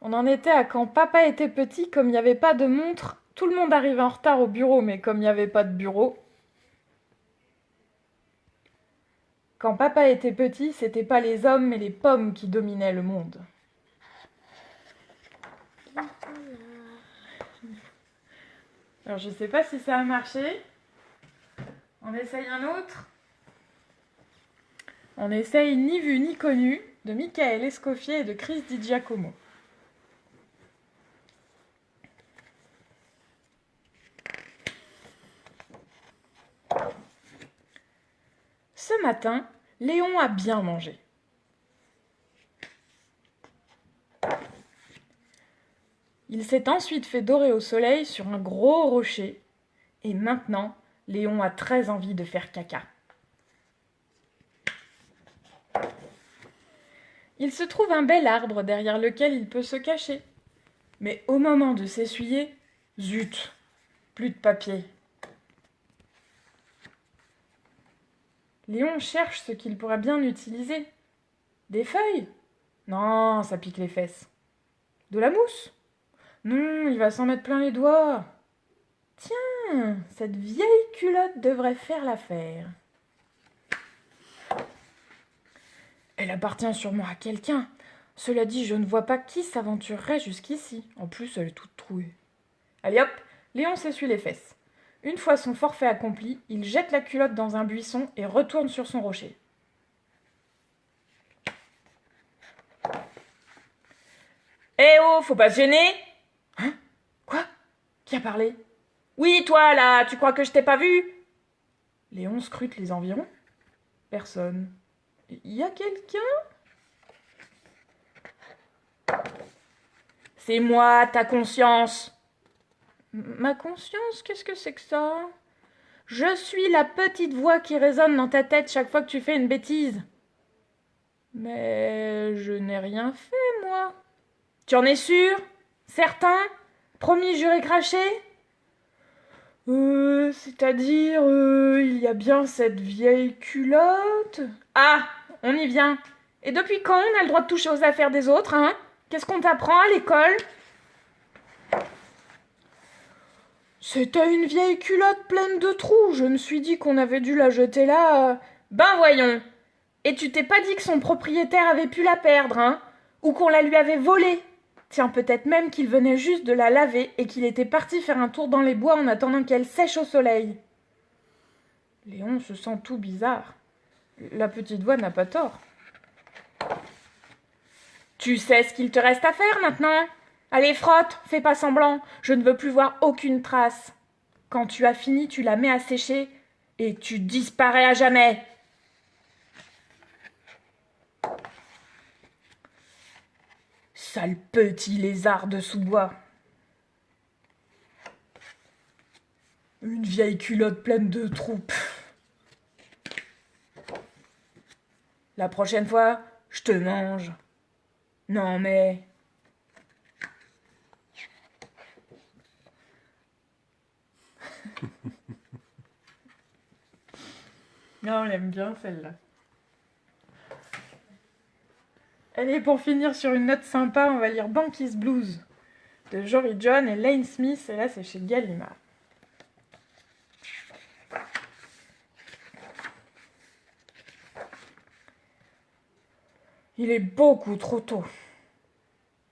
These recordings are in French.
On en était à quand papa était petit, comme il n'y avait pas de montre, tout le monde arrivait en retard au bureau, mais comme il n'y avait pas de bureau. Quand papa était petit, c'était pas les hommes, mais les pommes qui dominaient le monde. Alors je sais pas si ça a marché. On essaye un autre. On essaye Ni vu ni connu de Michael Escoffier et de Chris Di Giacomo. Ce matin, Léon a bien mangé. Il s'est ensuite fait dorer au soleil sur un gros rocher. Et maintenant, Léon a très envie de faire caca. Il se trouve un bel arbre derrière lequel il peut se cacher. Mais au moment de s'essuyer, zut, plus de papier. Léon cherche ce qu'il pourrait bien utiliser. Des feuilles? Non, ça pique les fesses. De la mousse? Non, il va s'en mettre plein les doigts. Tiens, cette vieille culotte devrait faire l'affaire. Elle appartient sûrement à quelqu'un. Cela dit, je ne vois pas qui s'aventurerait jusqu'ici. En plus, elle est toute trouée. Allez hop, Léon s'essuie les fesses. Une fois son forfait accompli, il jette la culotte dans un buisson et retourne sur son rocher. Eh oh, faut pas se gêner! Hein? Quoi? Qui a parlé? Oui, toi, là, tu crois que je t'ai pas vu? Léon scrute les environs. Personne. Y a quelqu'un? C'est moi, ta conscience. Ma conscience, qu'est-ce que c'est que ça? Je suis la petite voix qui résonne dans ta tête chaque fois que tu fais une bêtise. Mais je n'ai rien fait, moi. Tu en es sûr? Certain? Promis, juré, craché? C'est-à-dire, il y a bien cette vieille culotte. Ah, on y vient. Et depuis quand on a le droit de toucher aux affaires des autres, hein? Qu'est-ce qu'on t'apprend à l'école? C'était une vieille culotte pleine de trous. Je me suis dit qu'on avait dû la jeter là. Ben voyons. Et tu t'es pas dit que son propriétaire avait pu la perdre, hein? Ou qu'on la lui avait volée? Tiens, peut-être même qu'il venait juste de la laver et qu'il était parti faire un tour dans les bois en attendant qu'elle sèche au soleil. Léon se sent tout bizarre. La petite voix n'a pas tort. Tu sais ce qu'il te reste à faire maintenant? Allez, frotte, fais pas semblant, je ne veux plus voir aucune trace. Quand tu as fini, tu la mets à sécher et tu disparais à jamais. Sale petit lézard de sous-bois. Une vieille culotte pleine de trous. La prochaine fois, je te mange. Non mais... Non, on l'aime bien celle-là. Allez, pour finir sur une note sympa, on va lire Banquise Blues de Jory John et Lane Smith, et là c'est chez Gallimard. Il est beaucoup trop tôt.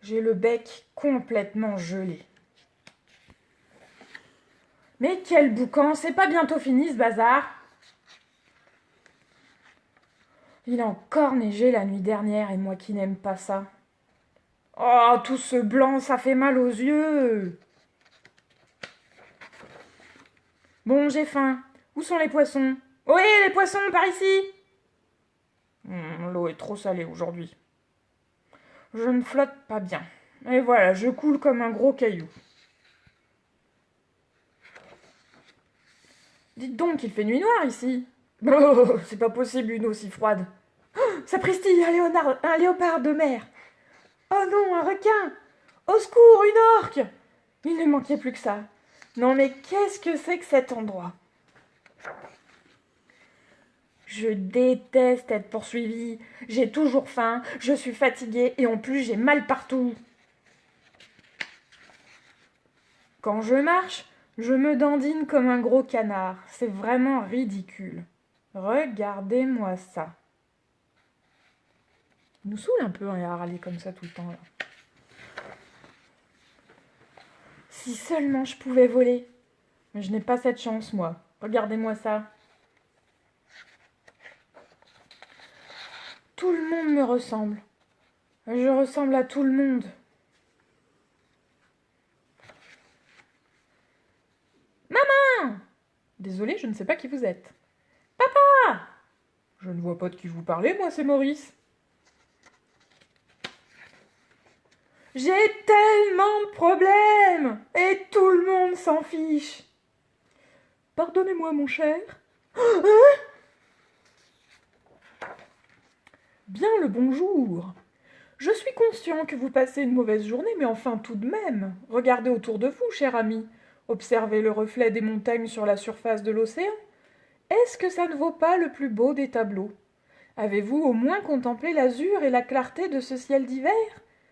J'ai le bec complètement gelé. Mais quel boucan, c'est pas bientôt fini ce bazar? Il a encore neigé la nuit dernière et moi qui n'aime pas ça. Oh, tout ce blanc, ça fait mal aux yeux. Bon, j'ai faim. Où sont les poissons? Ohé, les poissons, par ici! L'eau est trop salée aujourd'hui. Je ne flotte pas bien. Et voilà, je coule comme un gros caillou. Dites donc, il fait nuit noire ici. Oh, c'est pas possible une eau si froide. Oh, sapristi, un léopard de mer. Oh non, un requin. Au secours, une orque. Il ne manquait plus que ça. Non mais qu'est-ce que c'est que cet endroit? Je déteste être poursuivie. J'ai toujours faim, je suis fatiguée et en plus j'ai mal partout. Quand je marche, je me dandine comme un gros canard. C'est vraiment ridicule. Regardez-moi ça. Il nous saoule un peu à râler comme ça tout le temps là. Si seulement je pouvais voler. Mais je n'ai pas cette chance, moi. Regardez-moi ça. Tout le monde me ressemble. Je ressemble à tout le monde. Maman! Désolée, je ne sais pas qui vous êtes. Papa! Je ne vois pas de qui vous parlez, moi c'est Maurice. J'ai tellement de problèmes et tout le monde s'en fiche. Pardonnez-moi, mon cher. Hein? Bien le bonjour. Je suis conscient que vous passez une mauvaise journée, mais enfin tout de même. Regardez autour de vous, cher ami. Observez le reflet des montagnes sur la surface de l'océan. Est-ce que ça ne vaut pas le plus beau des tableaux? Avez-vous au moins contemplé l'azur et la clarté de ce ciel d'hiver?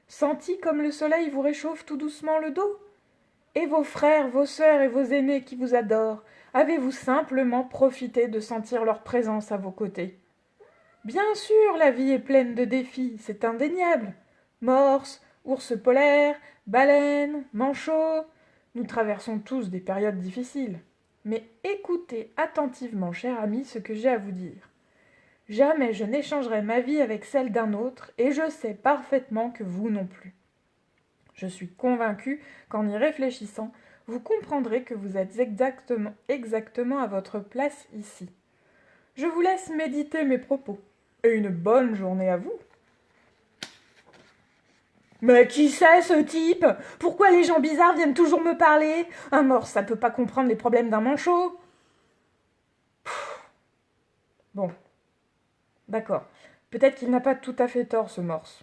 Senti comme le soleil vous réchauffe tout doucement le dos? Et vos frères, vos sœurs et vos aînés qui vous adorent, avez-vous simplement profité de sentir leur présence à vos côtés? Bien sûr, la vie est pleine de défis, c'est indéniable. Morses, ours polaires, baleines, manchots, nous traversons tous des périodes difficiles. Mais écoutez attentivement, cher ami, ce que j'ai à vous dire. Jamais je n'échangerai ma vie avec celle d'un autre, et je sais parfaitement que vous non plus. Je suis convaincue qu'en y réfléchissant, vous comprendrez que vous êtes exactement à votre place ici. Je vous laisse méditer mes propos, et une bonne journée à vous. Mais qui c'est ce type? Pourquoi les gens bizarres viennent toujours me parler? Un morse, ça peut pas comprendre les problèmes d'un manchot. Bon, d'accord. Peut-être qu'il n'a pas tout à fait tort, ce morse.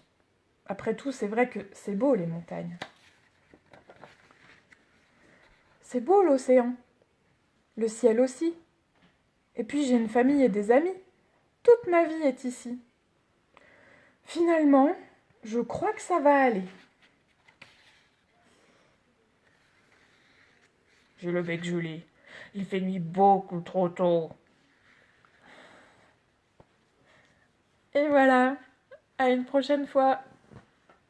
Après tout, c'est vrai que c'est beau, les montagnes. C'est beau, l'océan. Le ciel aussi. Et puis j'ai une famille et des amis. Toute ma vie est ici. Finalement, je crois que ça va aller. J'ai le bec gelé. Il fait nuit beaucoup trop tôt. Et voilà. À une prochaine fois.